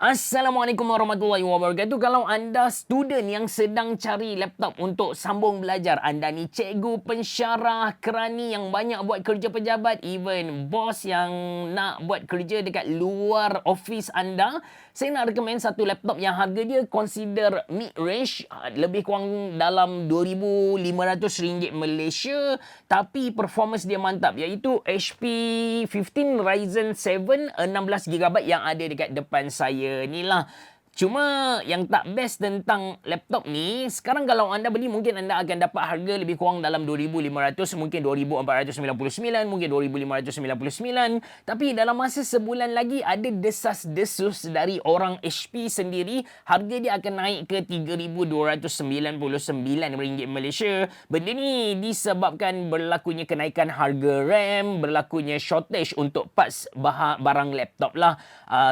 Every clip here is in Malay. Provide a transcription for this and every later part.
Assalamualaikum warahmatullahi wabarakatuh. Kalau anda student yang sedang cari laptop untuk sambung belajar, anda ni cikgu, pensyarah, kerani yang banyak buat kerja pejabat, even bos yang nak buat kerja dekat luar office anda, saya nak recommend satu laptop yang harga dia consider mid-range, lebih kurang dalam RM2,500 Malaysia, tapi performance dia mantap, iaitu HP 15 Ryzen 7 16GB yang ada dekat depan saya ni lah. Cuma yang tak best tentang laptop ni, sekarang kalau anda beli mungkin anda akan dapat harga lebih kurang dalam 2,500, mungkin 2,499, mungkin 2,599. Tapi dalam masa sebulan lagi ada desas-desus dari orang HP sendiri, harga dia akan naik ke RM3,299 Malaysia. Benda ni disebabkan berlakunya kenaikan harga RAM, berlakunya shortage untuk parts barang laptop lah.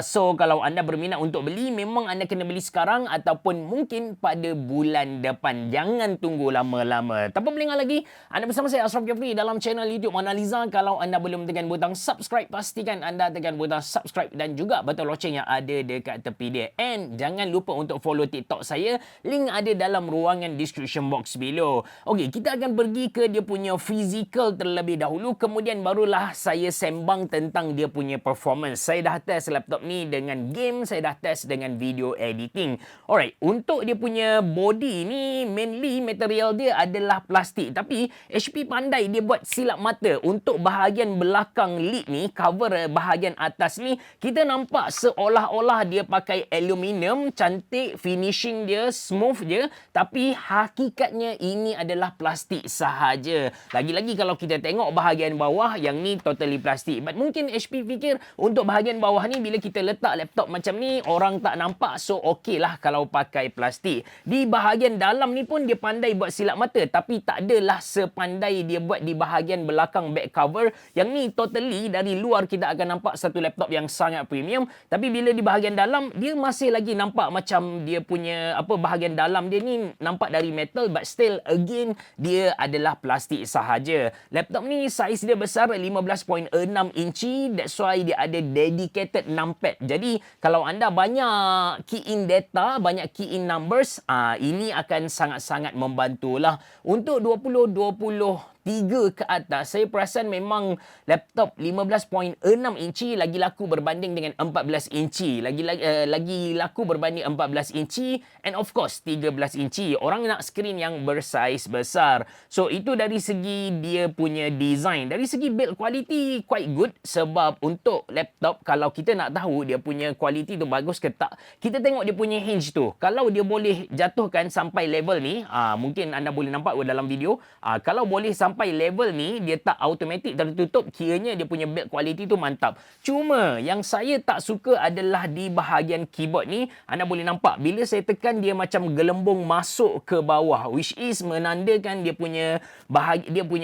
So kalau anda berminat untuk beli, memang anda kena beli sekarang ataupun mungkin pada bulan depan. Jangan tunggu lama-lama. Tanpa melengah lagi, anda bersama saya Ashraf Jeffrey dalam channel YouTube Monaliza. Kalau anda belum tekan butang subscribe, pastikan anda tekan butang subscribe dan juga butang loceng yang ada dekat tepi dia. And jangan lupa untuk follow TikTok saya. Link ada dalam ruangan description box below. Okey, kita akan pergi ke dia punya physical terlebih dahulu. Kemudian barulah saya sembang tentang dia punya performance. Saya dah test laptop ni dengan game, saya dah test dengan video editing. Alright, untuk dia punya body ni, mainly material dia adalah plastik. Tapi HP pandai dia buat silap mata. Untuk bahagian belakang lid ni, cover bahagian atas ni, kita nampak seolah-olah dia pakai aluminium, cantik, finishing dia, smooth je. Tapi hakikatnya ini adalah plastik sahaja. Lagi-lagi kalau kita tengok bahagian bawah, yang ni totally plastik. But mungkin HP fikir untuk bahagian bawah ni, bila kita letak laptop macam ni, orang tak nampak, so okey lah kalau pakai plastik. Di bahagian dalam ni pun dia pandai buat silap mata, tapi tak adalah sepandai dia buat di bahagian belakang back cover. Yang ni totally dari luar kita akan nampak satu laptop yang sangat premium, tapi bila di bahagian dalam, dia masih lagi nampak macam dia punya bahagian dalam dia ni nampak dari metal, but still again dia adalah plastik sahaja. Laptop ni saiz dia besar 15.6 inci, that's why dia ada dedicated numpad. Jadi kalau anda banyak key in data, banyak key in numbers, ini akan sangat-sangat membantulah. Untuk 2023 ke atas, saya perasan memang laptop 15.6 inci lagi laku berbanding dengan 14 inci. Lagi laku berbanding 14 inci and of course 13 inci. Orang nak skrin yang bersaiz besar. So itu dari segi dia punya design. Dari segi build quality quite good, sebab untuk laptop kalau kita nak tahu dia punya quality tu bagus ke tak, kita tengok dia punya hinge tu. Kalau dia boleh jatuhkan sampai level ni, mungkin anda boleh nampak dalam video, kalau boleh sampai level ni, dia tak automatic tertutup, kiranya dia punya build quality tu mantap. Cuma yang saya tak suka adalah di bahagian keyboard ni. Anda boleh nampak bila saya tekan, dia macam gelembung masuk ke bawah, which is menandakan dia punya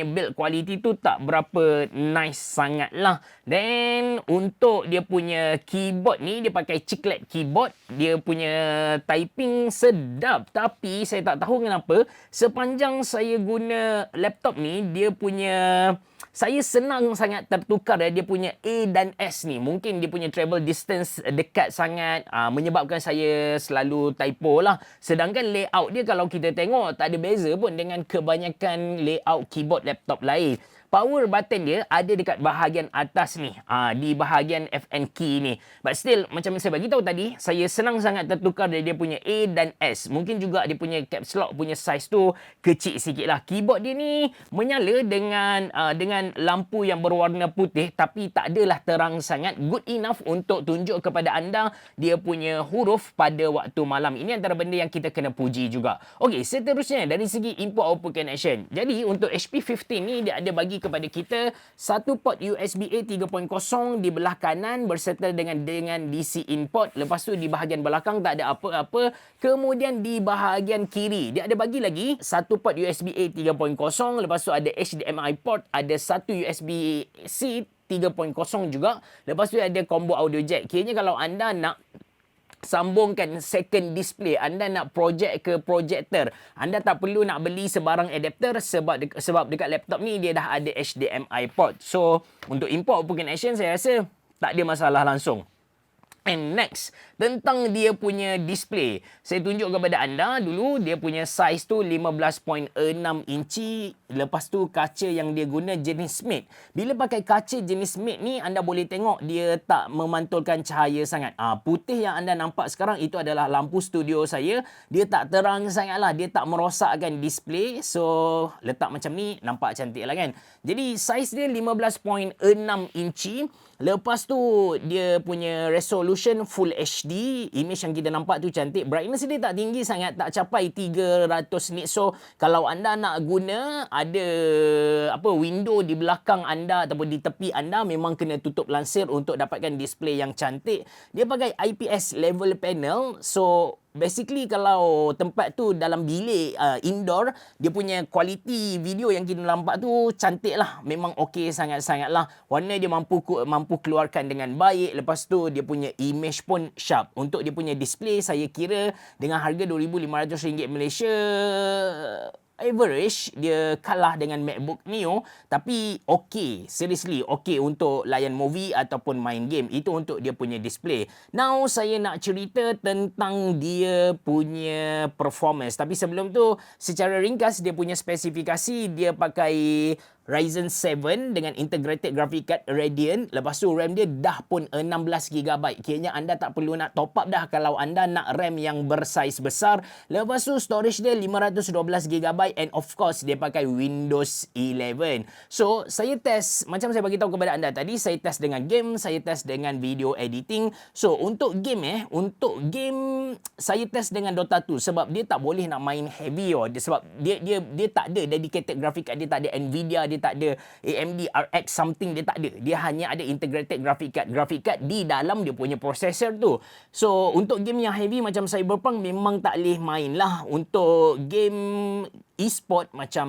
build quality tu tak berapa nice sangat lah. Then untuk dia punya keyboard ni, dia pakai chiclet keyboard. Dia punya typing sedap, tapi saya tak tahu kenapa sepanjang saya guna laptop ni, saya senang sangat tertukar dia punya A dan S ni. Mungkin dia punya travel distance dekat sangat, menyebabkan saya selalu typo lah. Sedangkan layout dia kalau kita tengok, tak ada beza pun dengan kebanyakan layout keyboard laptop lain. Power button dia ada dekat bahagian atas ni, di bahagian FN key ni. But still, macam saya bagi tahu tadi, saya senang sangat tertukar dari dia punya A dan S. Mungkin juga dia punya caps lock punya size tu kecil sikit lah. Keyboard dia ni menyala dengan lampu yang berwarna putih, tapi tak adalah terang sangat. Good enough untuk tunjuk kepada anda dia punya huruf pada waktu malam. Ini antara benda yang kita kena puji juga. Okey, seterusnya dari segi input-output connection. Jadi untuk HP 15 ni, dia ada bagi kepada kita satu port USB-A 3.0 di belah kanan berserta dengan DC input. Lepas tu di bahagian belakang tak ada apa-apa. Kemudian di bahagian kiri dia ada bagi lagi satu port USB-A 3.0. Lepas tu ada HDMI port, ada satu USB-C 3.0 juga. Lepas tu ada combo audio jack. Kiranya kalau anda nak sambungkan second display, anda nak project ke projector, anda tak perlu nak beli sebarang adapter, sebab dekat laptop ni dia dah ada HDMI port. So untuk import output connection, saya rasa tak ada masalah langsung. And next, tentang dia punya display. Saya tunjuk kepada anda dulu, dia punya size tu 15.6 inci. Lepas tu kaca yang dia guna jenis matte. Bila pakai kaca jenis matte ni, anda boleh tengok dia tak memantulkan cahaya sangat. Putih yang anda nampak sekarang itu adalah lampu studio saya. Dia tak terang sangat lah. Dia tak merosakkan display. So, letak macam ni, nampak cantik lah kan. Jadi, size dia 15.6 inci. Lepas tu dia punya resolution full HD. Image yang kita nampak tu cantik. Brightness dia tak tinggi sangat, tak capai 300 nit. So kalau anda nak guna ada window di belakang anda ataupun di tepi anda, memang kena tutup lansir untuk dapatkan display yang cantik. Dia pakai IPS level panel. So basically kalau tempat tu dalam bilik indoor, dia punya kualiti video yang kita nampak tu cantik lah. Memang okey sangat-sangat lah. Warna dia mampu keluarkan dengan baik. Lepas tu dia punya image pun sharp. Untuk dia punya display, saya kira dengan harga RM2,500 Malaysia, average dia kalah dengan MacBook Neo, tapi okey, seriously okey untuk layan movie ataupun main game. Itu untuk dia punya display. Now saya nak cerita tentang dia punya performance, tapi sebelum tu secara ringkas dia punya spesifikasi. Dia pakai Ryzen 7 dengan integrated graphic card Radeon. Lepas tu RAM dia dah pun 16GB. Kiranya anda tak perlu nak top up dah kalau anda nak RAM yang bersaiz besar. Lepas tu storage dia 512GB and of course dia pakai Windows 11. So saya test, macam saya bagi tahu kepada anda tadi, saya test dengan game, saya test dengan video editing. So untuk game saya test dengan Dota 2 sebab dia tak boleh nak main heavy sebab dia tak ada dedicated graphic card, dia tak ada Nvidia, dia tak ada AMD RX something, dia tak ada. Dia hanya ada integrated graphic card di dalam dia punya processor tu. So untuk game yang heavy macam Cyberpunk memang tak boleh main lah. Untuk game e-sport macam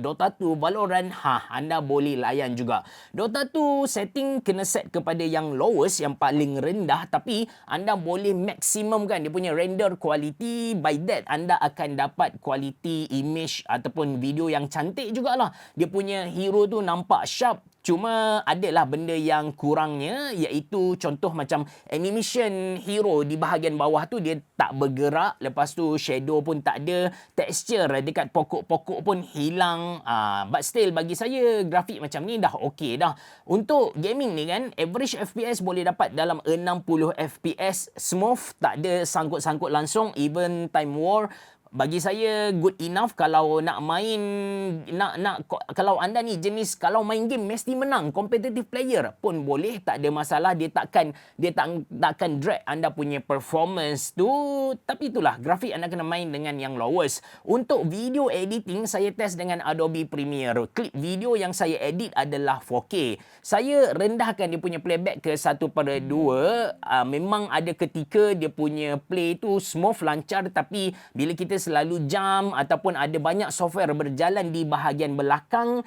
Dota 2, Valorant, anda boleh layan juga. Dota 2 setting kena set kepada yang lowest, yang paling rendah, tapi anda boleh maksimumkan dia punya render quality. By that anda akan dapat quality image ataupun video yang cantik jugalah. Dia punya hero tu nampak sharp. Cuma adalah benda yang kurangnya, iaitu contoh macam animation hero di bahagian bawah tu dia tak bergerak. Lepas tu shadow pun tak ada, texture dekat pokok-pokok pun hilang. But still bagi saya grafik macam ni dah okey dah. Untuk gaming ni kan, average FPS boleh dapat dalam 60 FPS smooth, tak ada sangkut-sangkut langsung. Even Time War bagi saya good enough kalau nak main, kalau anda ni jenis kalau main game mesti menang, competitive player pun boleh, tak ada masalah. Dia takkan drag anda punya performance tu. Tapi itulah, grafik anda kena main dengan yang lowest. Untuk video editing, saya test dengan Adobe Premiere. Klip video yang saya edit adalah 4K. Saya rendahkan dia punya playback ke 1/2. Memang ada ketika dia punya play tu smooth, lancar, tapi bila kita selalu jam ataupun ada banyak software berjalan di bahagian belakang,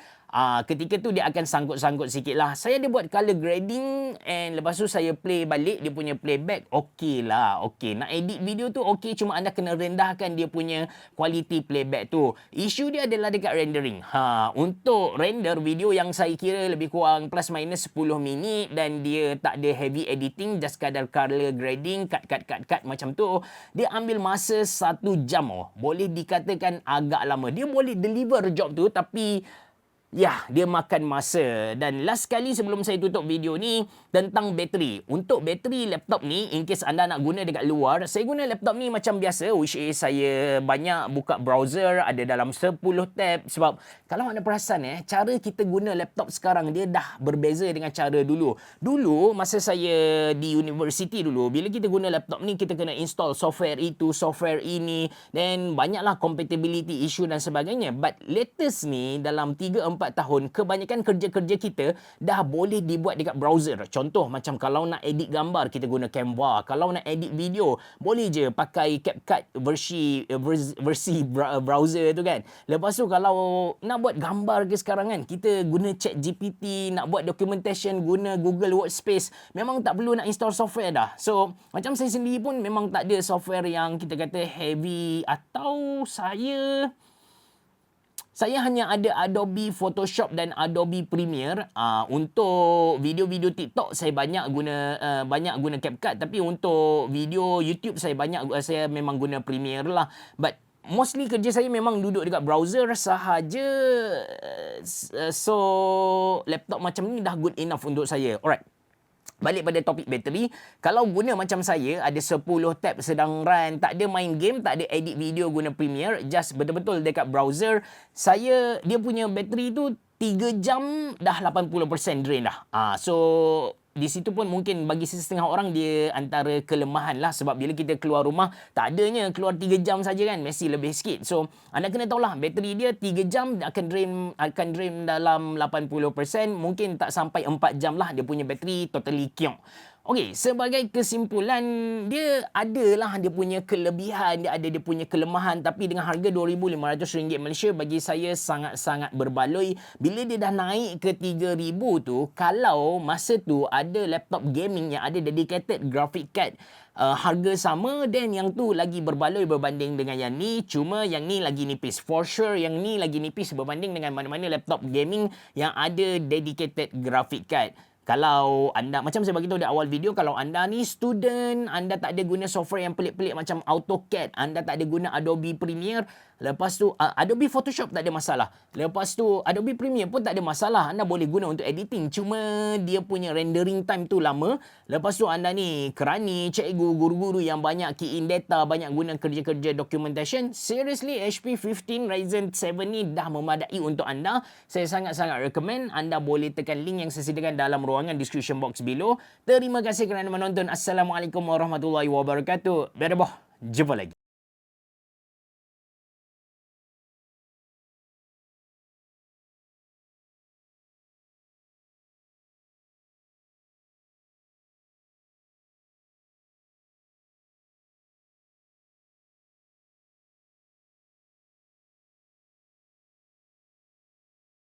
ketika tu dia akan sangkut-sangkut sikit lah. Saya ada buat color grading and lepas tu saya play balik dia punya playback. Okey lah, okey. Nak edit video tu okey, cuma anda kena rendahkan dia punya quality playback tu. Isu dia adalah dekat rendering. Untuk render video yang saya kira lebih kurang plus minus 10 minit dan dia tak ada heavy editing, just kadar color grading, cut macam tu, dia ambil masa 1 jam. Boleh dikatakan agak lama. Dia boleh deliver job tu, tapi ya, dia makan masa. Dan last kali sebelum saya tutup video ni, tentang bateri. Untuk bateri laptop ni, in case anda nak guna dekat luar, saya guna laptop ni macam biasa, which is saya banyak buka browser, ada dalam 10 tab. Sebab kalau anda perasan cara kita guna laptop sekarang dia dah berbeza dengan cara dulu. Dulu masa saya di university dulu, bila kita guna laptop ni, kita kena install software itu, software ini, dan banyaklah compatibility issue dan sebagainya. But latest ni, dalam 3-4 tahun, kebanyakan kerja-kerja kita dah boleh dibuat dekat browser. Contoh macam kalau nak edit gambar, kita guna Canva. Kalau nak edit video, boleh je pakai CapCut versi browser tu kan. Lepas tu kalau nak buat gambar ke sekarang kan, kita guna ChatGPT. Nak buat documentation, guna Google Workspace. Memang tak perlu nak install software dah. So macam saya sendiri pun memang tak ada software yang kita kata heavy, atau saya Saya hanya ada Adobe Photoshop dan Adobe Premiere. Untuk video-video TikTok saya banyak guna CapCut, tapi untuk video YouTube saya memang guna Premiere lah. But mostly kerja saya memang duduk dekat browser sahaja. So laptop macam ni dah good enough untuk saya. Alright. Balik pada topik bateri, kalau guna macam saya, ada 10 tab sedang run, tak ada main game, tak ada edit video guna Premiere, just betul-betul dekat browser, dia punya bateri tu 3 jam dah 80% drain dah. So di situ pun mungkin bagi setengah orang dia antara kelemahan lah, sebab bila kita keluar rumah tak adanya keluar 3 jam saja kan, mesti lebih sikit. So anda kena tahulah bateri dia 3 jam akan drain dalam 80%, mungkin tak sampai 4 jam lah dia punya bateri totally kiong. Okey, sebagai kesimpulan, dia punya kelebihan, dia punya kelemahan, tapi dengan harga RM2,500 Malaysia bagi saya sangat-sangat berbaloi. Bila dia dah naik ke RM3,000 tu, kalau masa tu ada laptop gaming yang ada dedicated graphic card harga sama, dan yang tu lagi berbaloi berbanding dengan yang ni. Cuma yang ni lagi nipis. For sure yang ni lagi nipis berbanding dengan mana-mana laptop gaming yang ada dedicated graphic card. Kalau anda, macam saya beritahu di awal video, kalau anda ni student, anda tak ada guna software yang pelik-pelik macam AutoCAD, anda tak ada guna Adobe Premiere, lepas tu Adobe Photoshop tak ada masalah, lepas tu Adobe Premiere pun tak ada masalah, anda boleh guna untuk editing, cuma dia punya rendering time tu lama. Lepas tu anda ni kerani, cikgu, guru-guru yang banyak key in data, banyak guna kerja-kerja documentation, seriously HP 15 Ryzen 7 ni dah memadai untuk anda. Saya sangat-sangat recommend. Anda boleh tekan link yang saya sediakan dalam ruangan description box below. Terima kasih kerana menonton. Assalamualaikum warahmatullahi wabarakatuh. Berabah. Jumpa lagi.